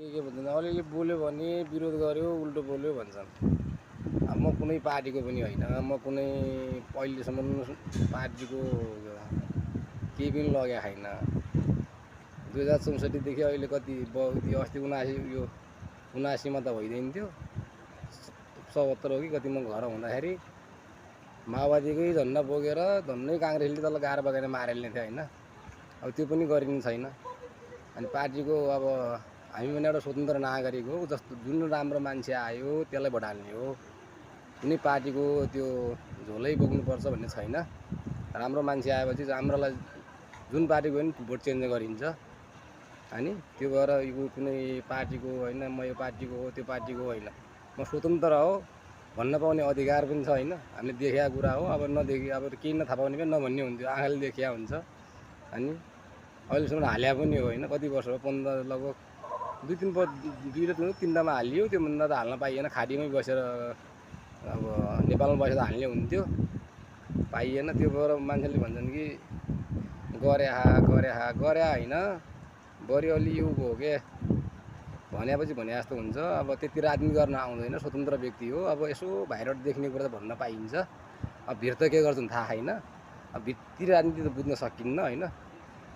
के भन्छन् अलिअलि बोल्यो भने विरोध गर्यो उल्टो बोल्यो भन्छन्। अब म कुनै पार्टीको पनि होइन, म कुनै पहिलेसम्म पार्टीको केही पनि लगेको छैन। 2064 देखि अहिले कति अस्ति 79 मा त भइदिन थियो, 77 हो कि कति म घर हुँदाखेरि माओवादीकै झन्डा बोकेर झन्डै काङ्ग्रेसले तल गाह्रो बगाएर मारिहाल्ने थियो होइन। अब त्यो पनि गरिने छैन। अनि पार्टीको अब हामी पनि एउटा स्वतन्त्र नागरिक हो, जस्तो जुन राम्रो मान्छे आयो त्यसलाई भोट हाल्ने हो। कुनै पार्टीको त्यो झोलै बोक्नुपर्छ भन्ने छैन। राम्रो मान्छे आएपछि राम्रोलाई जुन पार्टीको पनि भोट चेन्ज गरिन्छ। अनि त्यो भएर यो कुनै पार्टीको होइन, म यो पार्टीको हो त्यो पार्टीको होइन, म स्वतन्त्र हो भन्न पाउने अधिकार पनि छ होइन। हामीले देखेको कुरा हो, अब नदेखे अब केही नथाहा पाउने पनि नभन्ने हुन्थ्यो, आँखाले देखिया हुन्छ। अनि अहिलेसम्म हाल्या पनि हो होइन, कति वर्ष हो 15 लगभग 2 र 3टामा हालियो, त्योभन्दा त हाल्न पाइएन। खाडीमै बसेर अब नेपालमा बसेर हाल्ने हुन्थ्यो, पाइएन। त्यो भएर मान्छेले भन्छन् कि गरे होइन, बढी अलि यो हो के भनेपछि भने जस्तो हुन्छ। अब त्यति राजनीति गर्न आउँदैन, स्वतन्त्र व्यक्ति हो। अब यसो बाहिरबाट देख्ने कुरा त भन्न पाइन्छ। अब भित्र के गर्छन् थाहा छैन। अब भित्री राजनीति त बुझ्न सकिन्न होइन।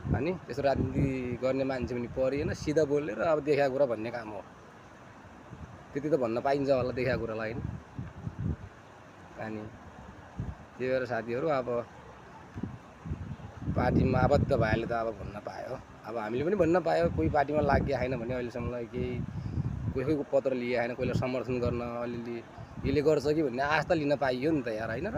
अनि त्यसो राजनीति गर्ने मान्छे पनि परिएन, सिधा बोल्ने र अब देखेको कुरा भन्ने काम हो। त्यति त भन्न पाइन्छ होला देखेको कुरालाई। अनि त्यही भएर साथीहरू अब पार्टीमा आबद्ध भएले त अब भन्न पायो। अब हामीले पनि भन्न पायो, कोही पार्टीमा लागेको छैन भने अहिलेसम्मलाई केही कसैको पत्र लिए छैन, कोहीलाई समर्थन गर्न अलिअलि यसले गर्छ कि भन्ने आस्था लिन पाइयो नि त यार होइन र।